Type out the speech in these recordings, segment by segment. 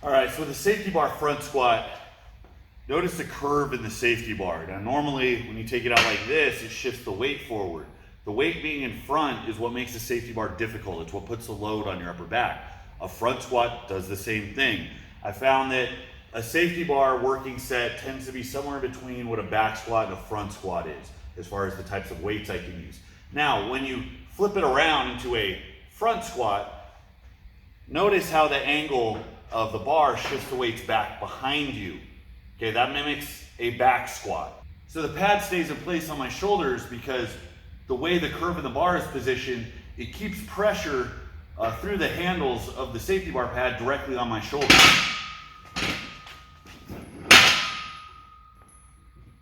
All right, so with the safety bar front squat, notice the curve in the safety bar. Now normally when you take it out like this, it shifts the weight forward. The weight being in front is what makes the safety bar difficult. It's what puts the load on your upper back. A front squat does the same thing. I found that a safety bar working set tends to be somewhere in between what a back squat and a front squat is, as far as the types of weights I can use. Now, when you flip it around into a front squat, notice how the angle of the bar shifts the weights back behind you. Okay, that mimics a back squat. So the pad stays in place on my shoulders because the way the curve of the bar is positioned, it keeps pressure through the handles of the safety bar pad directly on my shoulders.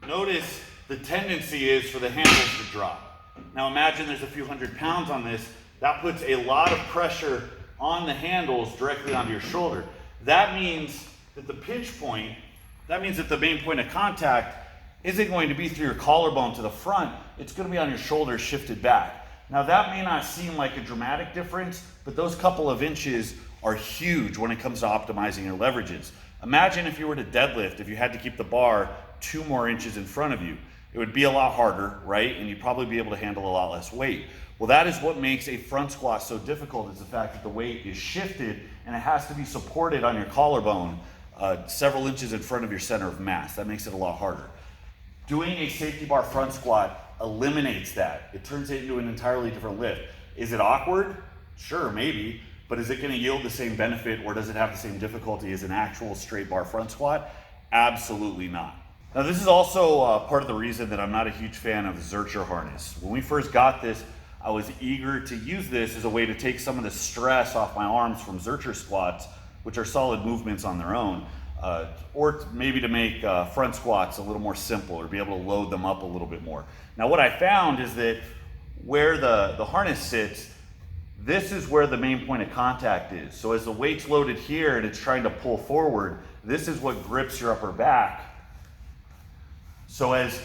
Notice the tendency is for the handles to drop. Now imagine there's a few hundred pounds on this. That puts a lot of pressure on the handles directly onto your shoulder. That means that the pinch point, that means that the main point of contact isn't going to be through your collarbone to the front, it's going to be on your shoulders shifted back. Now that may not seem like a dramatic difference, but those couple of inches are huge when it comes to optimizing your leverages. Imagine if you were to deadlift, if you had to keep the bar 2 more inches in front of you. It would be a lot harder, right? And you'd probably be able to handle a lot less weight. Well, that is what makes a front squat so difficult, is the fact that the weight is shifted and it has to be supported on your collarbone several inches in front of your center of mass. That makes it a lot harder. Doing a safety bar front squat eliminates that. It turns it into an entirely different lift. Is it awkward? Sure, maybe, but is it going to yield the same benefit, or does it have the same difficulty as an actual straight bar front squat? Absolutely not. Now this is also part of the reason that I'm not a huge fan of the Zercher harness. When we first got this, I was eager to use this as a way to take some of the stress off my arms from Zercher squats, which are solid movements on their own, or maybe to make front squats a little more simple, or be able to load them up a little bit more. Now what I found is that where the harness sits, this is where the main point of contact is. So as the weight's loaded here and it's trying to pull forward, this is what grips your upper back. So as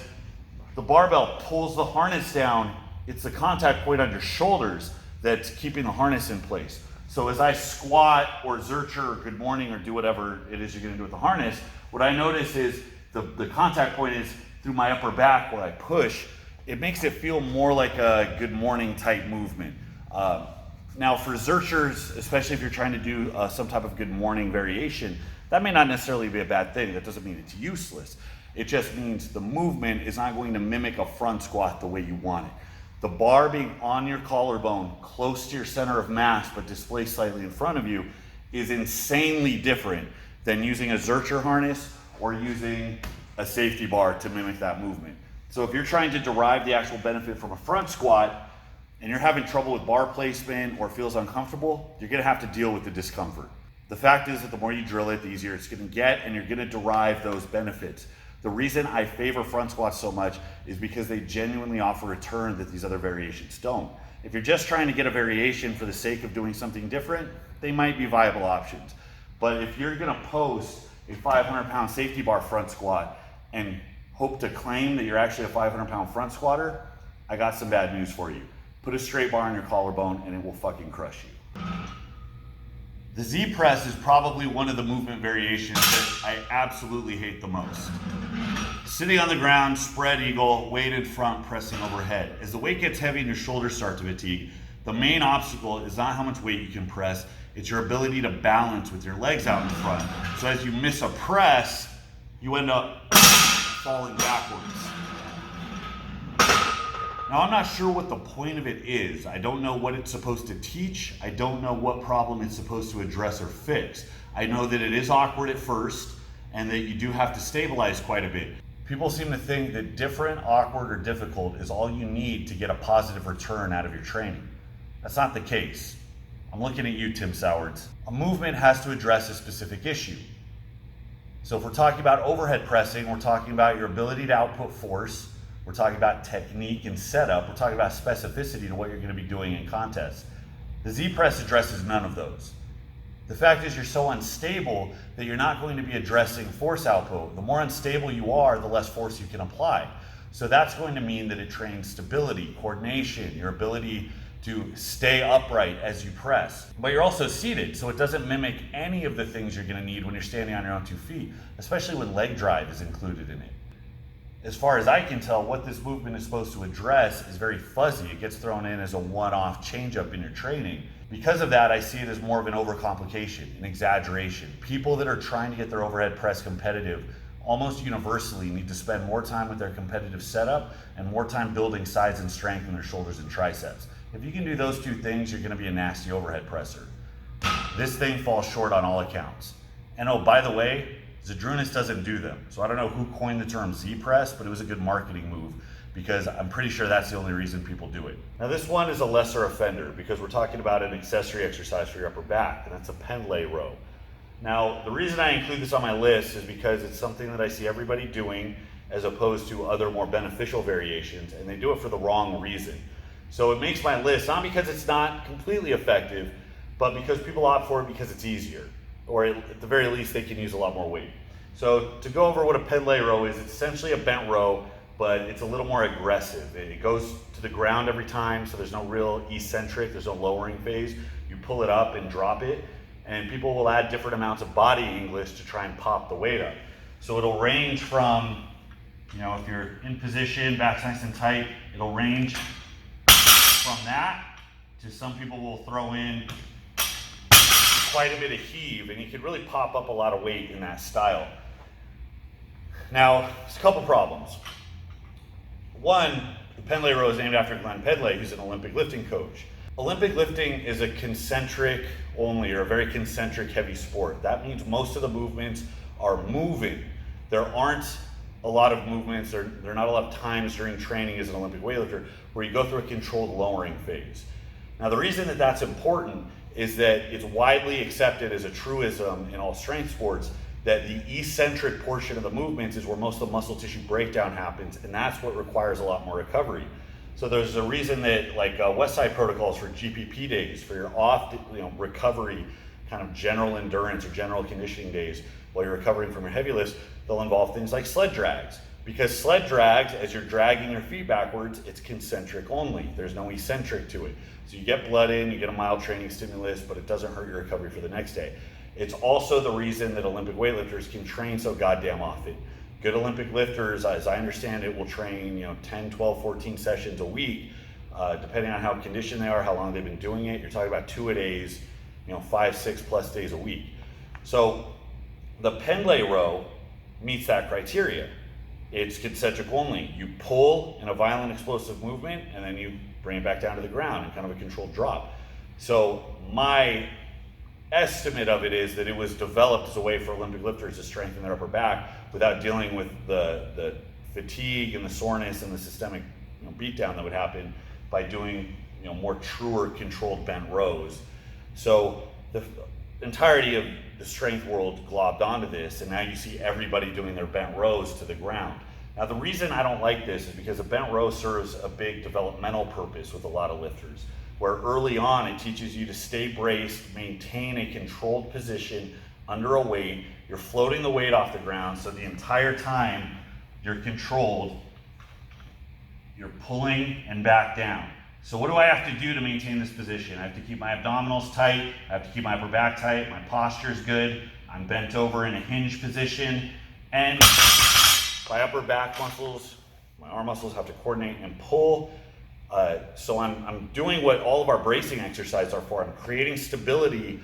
the barbell pulls the harness down, it's the contact point on your shoulders that's keeping the harness in place. So as I squat or Zercher or good morning or do whatever it is you're gonna do with the harness, what I notice is the contact point is through my upper back where I push. It makes it feel more like a good morning type movement. Now for Zerchers, especially if you're trying to do some type of good morning variation, that may not necessarily be a bad thing. That doesn't mean it's useless. It just means the movement is not going to mimic a front squat the way you want it. The bar being on your collarbone, close to your center of mass, but displaced slightly in front of you, is insanely different than using a Zercher harness or using a safety bar to mimic that movement. So if you're trying to derive the actual benefit from a front squat and you're having trouble with bar placement or feels uncomfortable, you're gonna have to deal with the discomfort. The fact is that the more you drill it, the easier it's gonna get, and you're gonna derive those benefits. The reason I favor front squats so much is because they genuinely offer a turn that these other variations don't. If you're just trying to get a variation for the sake of doing something different, they might be viable options. But if you're gonna post a 500-pound safety bar front squat and hope to claim that you're actually a 500-pound front squatter, I got some bad news for you. Put a straight bar on your collarbone and it will fucking crush you. The Z press is probably one of the movement variations that I absolutely hate the most. Sitting on the ground, spread eagle, weight in front, pressing overhead. As the weight gets heavy and your shoulders start to fatigue, the main obstacle is not how much weight you can press, it's your ability to balance with your legs out in front. So as you miss a press, you end up falling backwards. Now I'm not sure what the point of it is. I don't know what it's supposed to teach. I don't know what problem it's supposed to address or fix. I know that it is awkward at first and that you do have to stabilize quite a bit. People seem to think that different, awkward, or difficult is all you need to get a positive return out of your training. That's not the case. I'm looking at you, Tim Sowards. A movement has to address a specific issue. So if we're talking about overhead pressing, we're talking about your ability to output force. We're talking about technique and setup. We're talking about specificity to what you're going to be doing in contests. The Z press addresses none of those. The fact is you're so unstable that you're not going to be addressing force output. The more unstable you are, the less force you can apply. So that's going to mean that it trains stability, coordination, your ability to stay upright as you press. But you're also seated, so it doesn't mimic any of the things you're gonna need when you're standing on your own 2 feet, especially when leg drive is included in it. As far as I can tell, what this movement is supposed to address is very fuzzy. It gets thrown in as a one-off change-up in your training. Because of that, I see it as more of an overcomplication, an exaggeration. People that are trying to get their overhead press competitive almost universally need to spend more time with their competitive setup and more time building size and strength in their shoulders and triceps. If you can do those 2 things, you're gonna be a nasty overhead presser. This thing falls short on all accounts. And oh, by the way, Zydrunas doesn't do them. So I don't know who coined the term Z-press, but it was a good marketing move because I'm pretty sure that's the only reason people do it. Now this one is a lesser offender because we're talking about an accessory exercise for your upper back, and that's a Pendlay row. Now, the reason I include this on my list is because it's something that I see everybody doing as opposed to other more beneficial variations, and they do it for the wrong reason. So it makes my list, not because it's not completely effective, but because people opt for it because it's easier, or at the very least, they can use a lot more weight. So to go over what a Pendlay row is, it's essentially a bent row, but it's a little more aggressive. It goes to the ground every time, so there's no real eccentric, there's no lowering phase. You pull it up and drop it, and people will add different amounts of body English to try and pop the weight up. So it'll range from, if you're in position, back's nice and tight, it'll range from that to some people will throw in quite a bit of heave, and you can really pop up a lot of weight in that style. Now, there's a couple problems. One, the Pendlay row is named after Glenn Pendlay, who's an Olympic lifting coach. Olympic lifting is a concentric only, or a very concentric heavy sport. That means most of the movements are moving. There aren't a lot of movements, there are not a lot of times during training as an Olympic weightlifter where you go through a controlled lowering phase. Now the reason that that's important is that it's widely accepted as a truism in all strength sports that the eccentric portion of the movements is where most of the muscle tissue breakdown happens, and that's what requires a lot more recovery. So there's a reason that West Side protocols for GPP days, for your off recovery, kind of general endurance or general conditioning days while you're recovering from your heavy lifts, they'll involve things like sled drags. Because sled drags, as you're dragging your feet backwards, it's concentric only. There's no eccentric to it. So you get blood in, you get a mild training stimulus, but it doesn't hurt your recovery for the next day. It's also the reason that Olympic weightlifters can train so goddamn often. Good Olympic lifters, as I understand it, will train 10, 12, 14 sessions a week, depending on how conditioned they are, how long they've been doing it. You're talking about 2-a-days, 5, 6+ days a week. So the Pendlay row meets that criteria. It's concentric only. You pull in a violent explosive movement and then you bring it back down to the ground in kind of a controlled drop. So my estimate of it is that it was developed as a way for Olympic lifters to strengthen their upper back without dealing with the fatigue and the soreness and the systemic beatdown that would happen by doing more truer controlled bent rows. So the entirety of the strength world globbed onto this, and now you see everybody doing their bent rows to the ground. Now the reason I don't like this is because a bent row serves a big developmental purpose with a lot of lifters, where early on it teaches you to stay braced, maintain a controlled position under a weight. You're floating the weight off the ground, so the entire time you're controlled, you're pulling and back down. So what do I have to do to maintain this position? I have to keep my abdominals tight, I have to keep my upper back tight, my posture's good, I'm bent over in a hinge position, and my upper back muscles, my arm muscles have to coordinate and pull. So I'm doing what all of our bracing exercises are for. I'm creating stability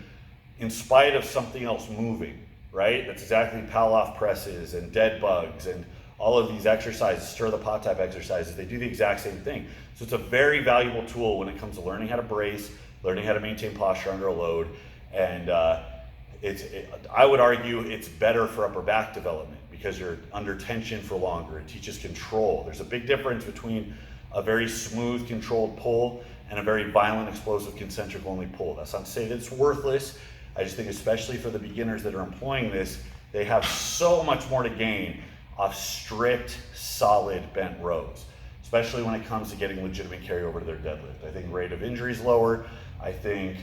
in spite of something else moving, right? That's exactly Pavlov presses and dead bugs and all of these exercises, stir the pot type exercises, they do the exact same thing. So it's a very valuable tool when it comes to learning how to brace, learning how to maintain posture under a load, and I would argue it's better for upper back development because you're under tension for longer. It teaches control. There's a big difference between a very smooth, controlled pull and a very violent, explosive, concentric only pull. That's not to say that it's worthless. I just think especially for the beginners that are employing this, they have so much more to gain off strict, solid bent rows, especially when it comes to getting legitimate carryover to their deadlift. I think rate of injury is lower. I think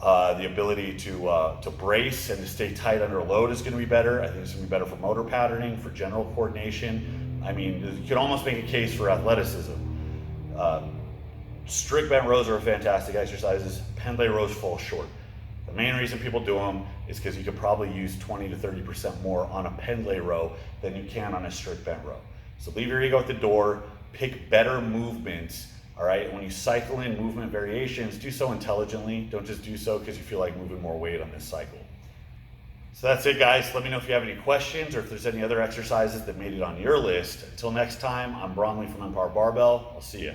the ability to brace and to stay tight under a load is going to be better. I think it's going to be better for motor patterning, for general coordination. I mean, you could almost make a case for athleticism. strict bent rows are fantastic exercises. Pendlay rows fall short. The main reason people do them is because you could probably use 20 to 30% more on a Pendlay row than you can on a strict bent row. So leave your ego at the door, pick better movements, all right? And when you cycle in movement variations, do so intelligently. Don't just do so because you feel like moving more weight on this cycle. So that's it, guys. Let me know if you have any questions or if there's any other exercises that made it on your list. Until next time, I'm Bromley from Empire Barbell. I'll see you.